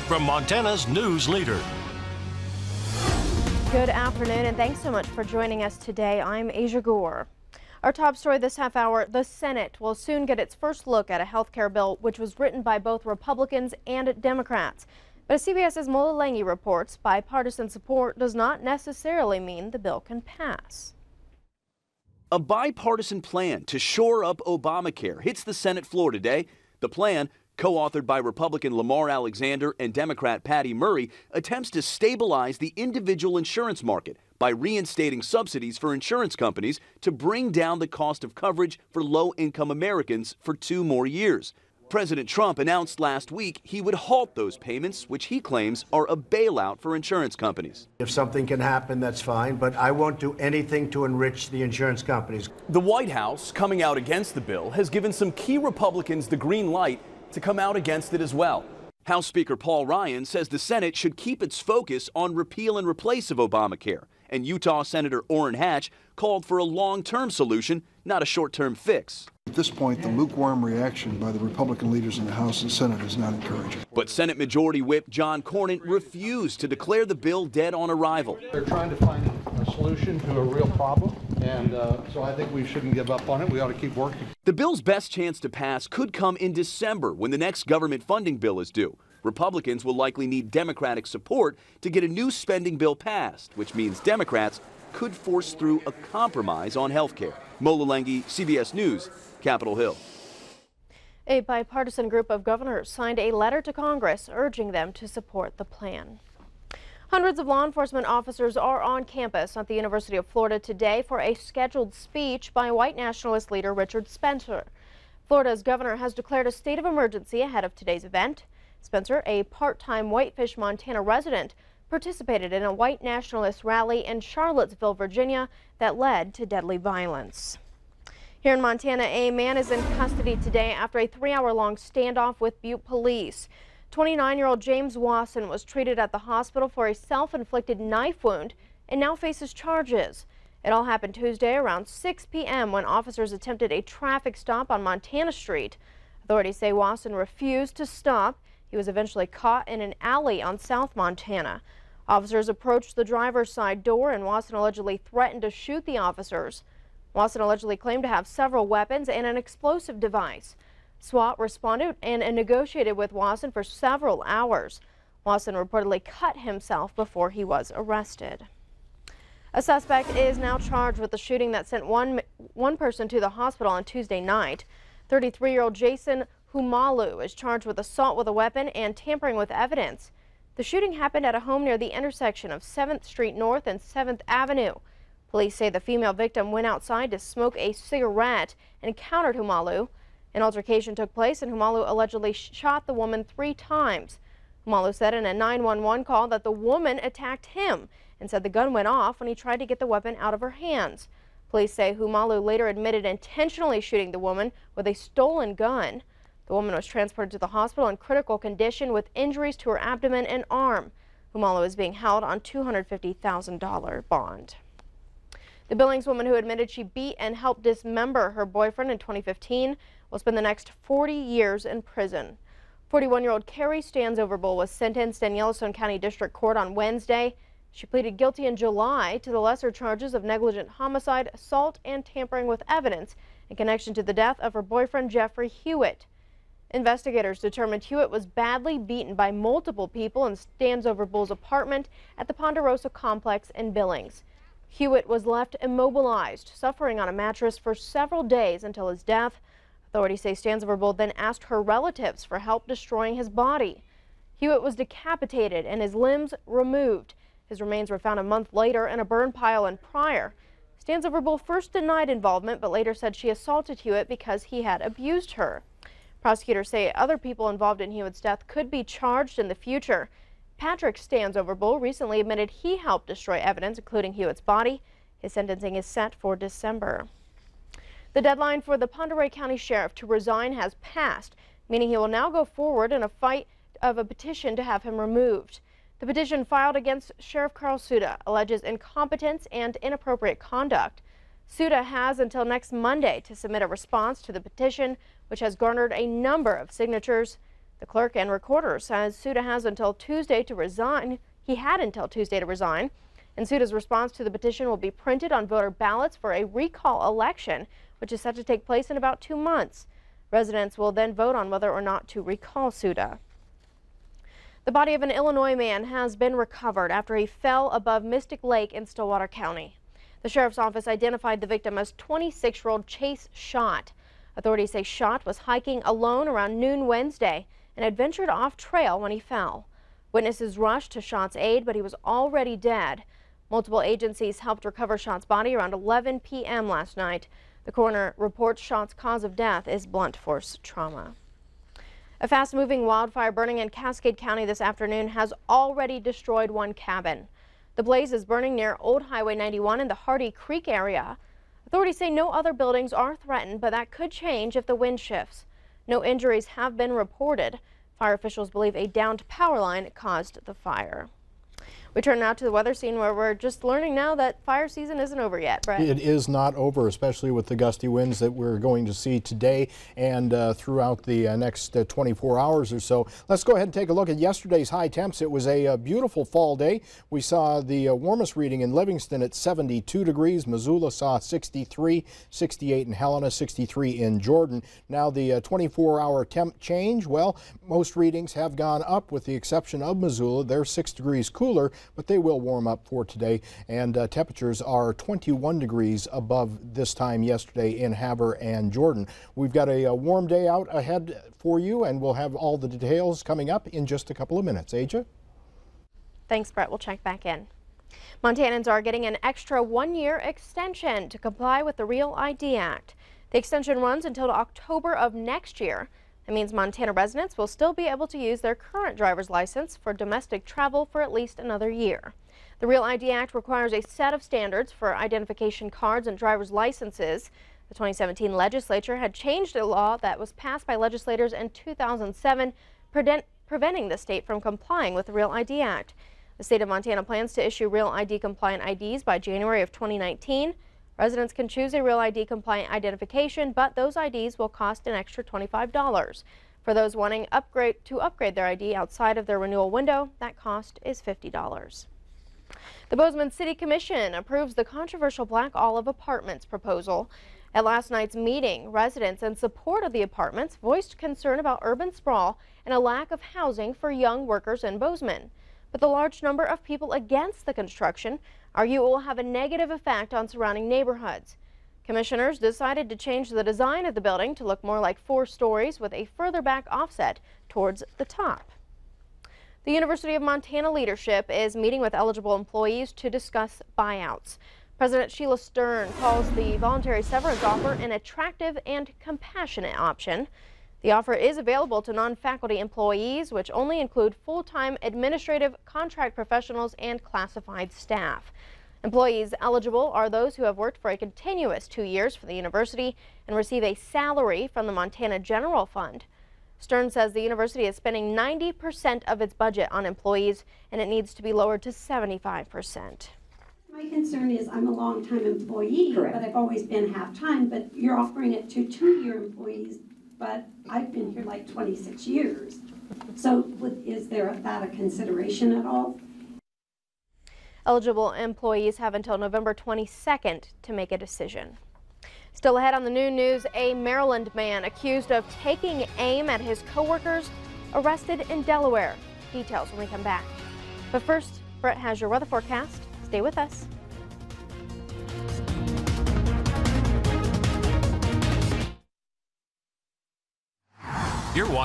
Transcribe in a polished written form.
from Montana's news leader. Good afternoon, and thanks so much for joining us today. I'm Asia Gore. Our top story this half hour: the Senate will soon get its first look at a health care bill which was written by both Republicans and Democrats. But as CBS's Mola Lenghi reports, bipartisan support does not necessarily mean the bill can pass. A bipartisan plan to shore up Obamacare hits the Senate floor today. The plan, co-authored by Republican Lamar Alexander and Democrat Patty Murray, attempts to stabilize the individual insurance market by reinstating subsidies for insurance companies to bring down the cost of coverage for low-income Americans for 2 more years. President Trump announced last week he would halt those payments, which he claims are a bailout for insurance companies. If something can happen, that's fine, but I won't do anything to enrich the insurance companies. The White House, coming out against the bill, has given some key Republicans the green light to come out against it as well. House Speaker Paul Ryan says the Senate should keep its focus on repeal and replace of Obamacare, and Utah Senator Orrin Hatch called for a long-term solution, not a short-term fix. At this point, the lukewarm reaction by the Republican leaders in the House and Senate is not encouraging. But Senate Majority Whip John Cornyn refused to declare the bill dead on arrival. They're trying to find a solution to a real problem, and so I think we shouldn't give up on it. We ought to keep working. The bill's best chance to pass could come in December when the next government funding bill is due. Republicans will likely need Democratic support to get a new spending bill passed, which means Democrats could force through a compromise on health care. Mola Lenghi, CBS News, Capitol Hill. A bipartisan group of governors signed a letter to Congress urging them to support the plan. Hundreds of law enforcement officers are on campus at the University of Florida today for a scheduled speech by white nationalist leader Richard Spencer. Florida's governor has declared a state of emergency ahead of today's event. Spencer, a part-time Whitefish, Montana resident, participated in a white nationalist rally in Charlottesville, Virginia that led to deadly violence. Here in Montana, a man is in custody today after a 3-hour-long standoff with Butte police. 29-year-old James Wasson was treated at the hospital for a self-inflicted knife wound and now faces charges. It all happened Tuesday around 6 p.m. when officers attempted a traffic stop on Montana Street. Authorities say Wasson refused to stop. He was eventually caught in an alley on South Montana. Officers approached the driver's side door and Wasson allegedly threatened to shoot the officers. Wasson allegedly claimed to have several weapons and an explosive device. SWAT responded and negotiated with Wasson for several hours. Wasson reportedly cut himself before he was arrested. A suspect is now charged with the shooting that sent one person to the hospital on Tuesday night. 33-year-old Jason Humalu is charged with assault with a weapon and tampering with evidence. The shooting happened at a home near the intersection of 7th Street North and 7th Avenue. Police say the female victim went outside to smoke a cigarette and encountered Humalu. An altercation took place and Humalu allegedly shot the woman 3 times. Humalu said in a 911 call that the woman attacked him and said the gun went off when he tried to get the weapon out of her hands. Police say Humalu later admitted intentionally shooting the woman with a stolen gun. The woman was transported to the hospital in critical condition with injuries to her abdomen and arm. Humalu is being held on $250,000 bond. The Billings woman who admitted she beat and helped dismember her boyfriend in 2015 will spend the next 40 years in prison. 41-year-old Carrie Stanzoverbull was sentenced in Yellowstone County District Court on Wednesday. She pleaded guilty in July to the lesser charges of negligent homicide, assault, and tampering with evidence in connection to the death of her boyfriend Jeffrey Hewitt. Investigators determined Hewitt was badly beaten by multiple people in Stanzoverbull's apartment at the Ponderosa complex in Billings. Hewitt was left immobilized, suffering on a mattress for several days until his death. Authorities say Stanzoverbull then asked her relatives for help destroying his body. Hewitt was decapitated and his limbs removed. His remains were found a month later in a burn pile in Pryor. Stanzoverbull first denied involvement, but later said she assaulted Hewitt because he had abused her. Prosecutors say other people involved in Hewitt's death could be charged in the future. Patrick Stanzoverbull recently admitted he helped destroy evidence, including Hewitt's body. His sentencing is set for December. The deadline for the Pend Oreille County Sheriff to resign has passed, meaning he will now go forward in a fight of a petition to have him removed. The petition filed against Sheriff Carl Suda alleges incompetence and inappropriate conduct. Suda has until next Monday to submit a response to the petition, which has garnered a number of signatures. The clerk and recorder says Suda has until Tuesday to resign. He had until Tuesday to resign. And Suda's response to the petition will be printed on voter ballots for a recall election, which is set to take place in about 2 months. Residents will then vote on whether or not to recall Suda. The body of an Illinois man has been recovered after he fell above Mystic Lake in Stillwater County. The sheriff's office identified the victim as 26-year-old Chase Schott. Authorities say Schott was hiking alone around noon Wednesday and had ventured off trail when he fell. Witnesses rushed to Schott's aid, but he was already dead. Multiple agencies helped recover Schott's body around 11 p.m. last night. The coroner reports Schott's cause of death is blunt force trauma. A fast-moving wildfire burning in Cascade County this afternoon has already destroyed one cabin. The blaze is burning near Old Highway 91 in the Hardy Creek area. Authorities say no other buildings are threatened, but that could change if the wind shifts. No injuries have been reported. Fire officials believe a downed power line caused the fire. We turn now to the weather scene, where we're just learning now that fire season isn't over yet, Brett. It is not over, especially with the gusty winds that we're going to see today and throughout the next 24 hours or so. Let's go ahead and take a look at yesterday's high temps. It was a beautiful fall day. We saw the warmest reading in Livingston at 72 degrees. Missoula saw 63, 68 in Helena, 63 in Jordan. Now the 24-hour temp change, well, most readings have gone up with the exception of Missoula. They're 6 degrees cooler, but they will warm up for today, and temperatures are 21 degrees above this time yesterday in Havre and Jordan. We've got a warm day out ahead for you, and we'll have all the details coming up in just a couple of minutes. Aja? Thanks, Brett. We'll check back in. Montanans are getting an extra 1-year extension to comply with the Real ID Act. The extension runs until October of next year. That means Montana residents will still be able to use their current driver's license for domestic travel for at least another year. The Real ID Act requires a set of standards for identification cards and driver's licenses. The 2017 legislature had changed a law that was passed by legislators in 2007, preventing the state from complying with the Real ID Act. The state of Montana plans to issue Real ID compliant IDs by January of 2019. Residents can choose a Real ID compliant identification, but those IDs will cost an extra $25. For those wanting to upgrade their ID outside of their renewal window, that cost is $50. The Bozeman City Commission approves the controversial Black Olive Apartments proposal. At last night's meeting, residents in support of the apartments voiced concern about urban sprawl and a lack of housing for young workers in Bozeman. But the large number of people against the construction argue it will have a negative effect on surrounding neighborhoods. Commissioners decided to change the design of the building to look more like 4 stories with a further back offset towards the top. The University of Montana leadership is meeting with eligible employees to discuss buyouts. President Sheila Stern calls the voluntary severance offer an attractive and compassionate option. The offer is available to non-faculty employees, which only include full-time administrative, contract professionals, and classified staff. Employees eligible are those who have worked for a continuous 2 years for the university and receive a salary from the Montana General Fund. Stern says the university is spending 90% of its budget on employees, and it needs to be lowered to 75%. My concern is I'm a long-time employee, correct, but I've always been half-time, but you're offering it to 2-year employees, but I've been here like 26 years. So is that a consideration at all? Eligible employees have until November 22nd to make a decision. Still ahead on the noon news, a Maryland man accused of taking aim at his coworkers arrested in Delaware. Details when we come back. But first, Brett has your weather forecast. Stay with us. You're watching